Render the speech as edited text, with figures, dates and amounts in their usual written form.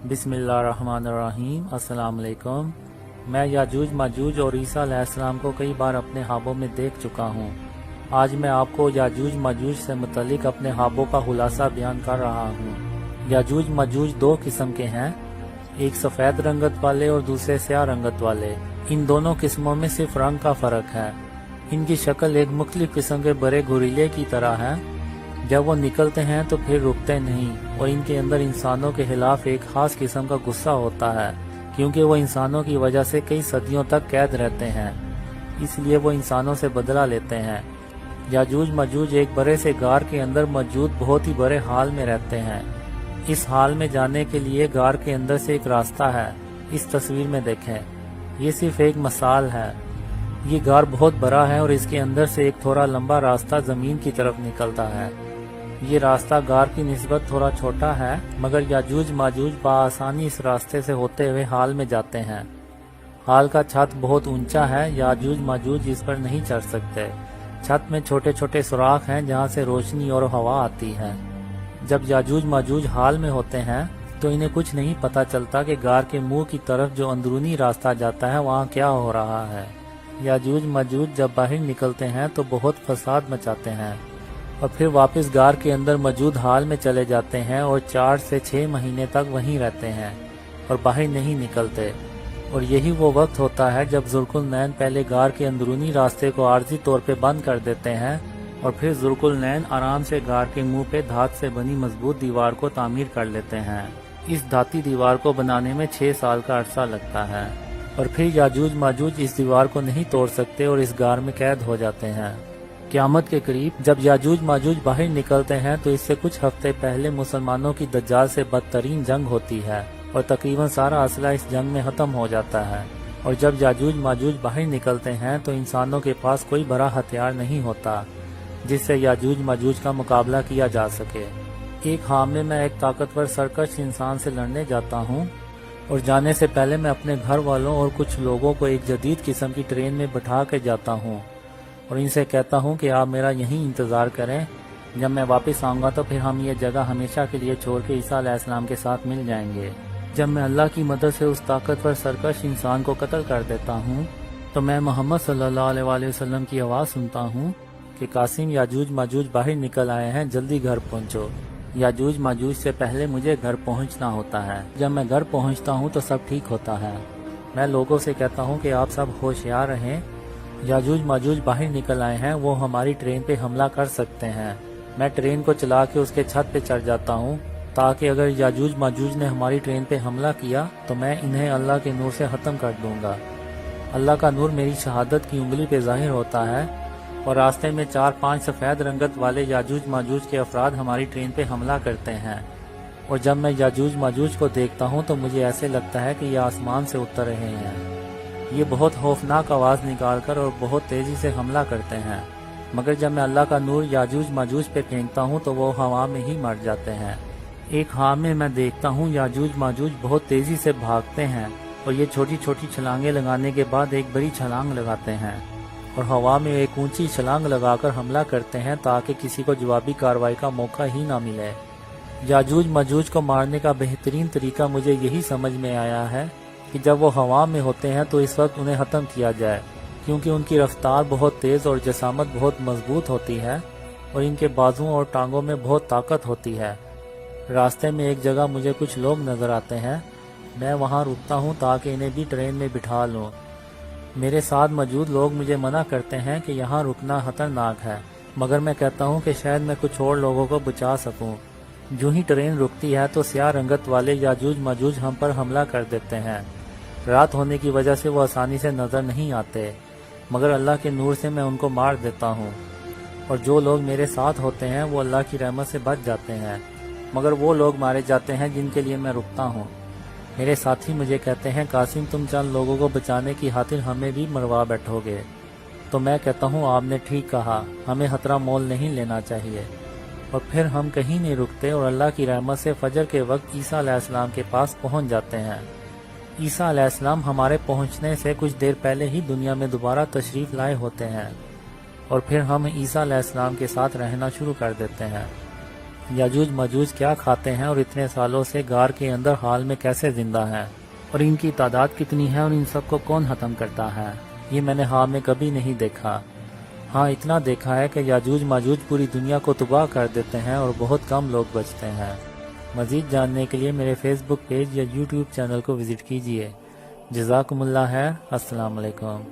बिस्मिल्लाहिर्रहमानिर्रहीम। अस्सलाम वालेकुम। मैं याजूज माजूज और ईसा अलैहिस्सलाम को कई बार अपने ख्वाबों में देख चुका हूँ। आज मैं आपको याजूज माजूज से मुतल्लिक अपने ख्वाबों का खुलासा बयान कर रहा हूँ। याजूज माजूज दो किस्म के हैं, एक सफ़ेद रंगत वाले और दूसरे स्याह रंगत वाले। इन दोनों किस्मों में सिर्फ रंग का फ़र्क है। इनकी शक्ल एक मुख्तलिफ किस्म के बड़े गोरिल्ले की तरह है। जब वो निकलते हैं तो फिर रुकते नहीं और इनके अंदर इंसानों के खिलाफ एक खास किस्म का गुस्सा होता है, क्योंकि वो इंसानों की वजह से कई सदियों तक कैद रहते हैं, इसलिए वो इंसानों से बदला लेते हैं। याजूज मजूज एक बड़े से गार के अंदर मौजूद बहुत ही बड़े हाल में रहते हैं। इस हाल में जाने के लिए गार के अंदर से एक रास्ता है। इस तस्वीर में देखें, ये सिर्फ एक मिसाल है। ये गार बहुत बड़ा है और इसके अंदर से एक थोड़ा लंबा रास्ता जमीन की तरफ निकलता है। ये रास्ता गार की निस्बत थोड़ा छोटा है, मगर याजूज माजूज बआसानी इस रास्ते से होते हुए हाल में जाते हैं। हाल का छत बहुत ऊंचा है, याजूज माजूज इस पर नहीं चढ़ सकते। छत में छोटे छोटे सुराख हैं जहां से रोशनी और हवा आती है। जब याजूज माजूज हाल में होते हैं तो इन्हें कुछ नहीं पता चलता कि गार के मुंह की तरफ जो अंदरूनी रास्ता जाता है वहाँ क्या हो रहा है। याजूज माजूज जब बाहर निकलते हैं तो बहुत फसाद मचाते हैं और फिर वापस गार के अंदर मौजूद हाल में चले जाते हैं और 4 से 6 महीने तक वहीं रहते हैं और बाहर नहीं निकलते। और यही वो वक्त होता है जब जुल्कुलनैन पहले गार के अंदरूनी रास्ते को आर्जी तौर पे बंद कर देते हैं और फिर जुल्कुलनैन आराम से गार के मुंह पे धात से बनी मजबूत दीवार को तामीर कर लेते हैं। इस धाती दीवार को बनाने में 6 साल का अरसा लगता है और फिर याजूज माजूज इस दीवार को नहीं तोड़ सकते और इस गार में कैद हो जाते हैं। क़यामत के करीब जब याजूज माजूज बाहर निकलते हैं तो इससे कुछ हफ्ते पहले मुसलमानों की दज्जाल से बदतरीन जंग होती है और तकरीबन सारा असला इस जंग में ख़त्म हो जाता है। और जब याजूज माजूज बाहर निकलते हैं तो इंसानों के पास कोई बड़ा हथियार नहीं होता जिससे याजूज माजूज का मुकाबला किया जा सके। एक हाम में मैं एक ताकतवर सरकश इंसान से लड़ने जाता हूँ और जाने से पहले मैं अपने घर वालों और कुछ लोगों को एक जदीद किस्म की ट्रेन में बैठा के जाता हूँ और इनसे कहता हूँ कि आप मेरा यहीं इंतज़ार करें। जब मैं वापस आऊँगा तो फिर हम ये जगह हमेशा के लिए छोड़ के ईसा अलैहिस्सलाम के साथ मिल जाएंगे। जब मैं अल्लाह की मदद से उस ताकतवर सरकश इंसान को कत्ल कर देता हूँ तो मैं मोहम्मद सल्लल्लाहु अलैहि वसल्लम की आवाज़ सुनता हूँ कि कासिम, याजूज माजूज बाहर निकल आए हैं, जल्दी घर पहुँचो। याजूज माजूज से पहले मुझे घर पहुँचना होता है। जब मैं घर पहुँचता हूँ तो सब ठीक होता है। मैं लोगों से कहता हूँ कि आप सब होशियार रहें, याजूज माजूज बाहर निकल आए हैं, वो हमारी ट्रेन पे हमला कर सकते हैं। मैं ट्रेन को चला के उसके छत पे चढ़ जाता हूँ ताकि अगर याजूज माजूज ने हमारी ट्रेन पे हमला किया तो मैं इन्हें अल्लाह के नूर से ख़त्म कर दूंगा। अल्लाह का नूर मेरी शहादत की उंगली पे ज़ाहिर होता है और रास्ते में 4-5 सफ़ेद रंगत वाले याजूज माजूज के अफराद हमारी ट्रेन पे हमला करते हैं। और जब मैं याजूज माजूज को देखता हूँ तो मुझे ऐसे लगता है कि ये आसमान से उतर रहे हैं। ये बहुत खौफनाक आवाज़ निकालकर और बहुत तेज़ी से हमला करते हैं, मगर जब मैं अल्लाह का नूर याजूज माजूज पे फेंकता हूँ तो वो हवा में ही मर जाते हैं। एक हाम में मैं देखता हूँ याजूज माजूज बहुत तेज़ी से भागते हैं और ये छोटी छोटी छलांगें लगाने के बाद एक बड़ी छलांग लगाते हैं और हवा में एक ऊंची छलांग लगाकर हमला करते हैं ताकि किसी को जवाबी कार्रवाई का मौका ही ना मिले। याजूज माजूज को मारने का बेहतरीन तरीका मुझे यही समझ में आया है कि जब वो हवा में होते हैं तो इस वक्त उन्हें ख़त्म किया जाए, क्योंकि उनकी रफ्तार बहुत तेज़ और जसामत बहुत मजबूत होती है और इनके बाजुओं और टांगों में बहुत ताकत होती है। रास्ते में एक जगह मुझे कुछ लोग नज़र आते हैं। मैं वहाँ रुकता हूँ ताकि इन्हें भी ट्रेन में बिठा लूँ। मेरे साथ मौजूद लोग मुझे मना करते हैं कि यहाँ रुकना खतरनाक है, मगर मैं कहता हूँ कि शायद मैं कुछ और लोगों को बचा सकूँ। जो ही ट्रेन रुकती है तो स्याह रंगत वाले याजूज माजूज हम पर हमला कर देते हैं। रात होने की वजह से वो आसानी से नज़र नहीं आते, मगर अल्लाह के नूर से मैं उनको मार देता हूँ और जो लोग मेरे साथ होते हैं वो अल्लाह की रहमत से बच जाते हैं, मगर वो लोग मारे जाते हैं जिनके लिए मैं रुकता हूँ। मेरे साथी मुझे कहते हैं, कासिम तुम चंद लोगों को बचाने की खातिर हमें भी मरवा बैठोगे। तो मैं कहता हूँ आपने ठीक कहा, हमें खतरा मोल नहीं लेना चाहिए। और फिर हम कहीं नहीं रुकते और अल्लाह की रहमत से फजर के वक्त ईसा अलैहिस्सलाम के पास पहुँच जाते हैं। ईसा अलैहिस्सलाम हमारे पहुँचने से कुछ देर पहले ही दुनिया में दोबारा तशरीफ़ लाए होते हैं और फिर हम ईसा अलैहिस्सलाम के साथ रहना शुरू कर देते हैं। याजूज मजूज क्या खाते हैं और इतने सालों से गार के अंदर हाल में कैसे जिंदा हैं, और इनकी तादाद कितनी है और इन सबको कौन खत्म करता है, ये मैंने हाल में कभी नहीं देखा। हाँ, इतना देखा है कि याजूज माजूज पूरी दुनिया को तबाह कर देते हैं और बहुत कम लोग बचते हैं। मज़ीद जानने के लिए मेरे फेसबुक पेज या यूट्यूब चैनल को विज़िट कीजिए। जज़ाकुमुल्लाह है। अस्सलाम वालेकुम।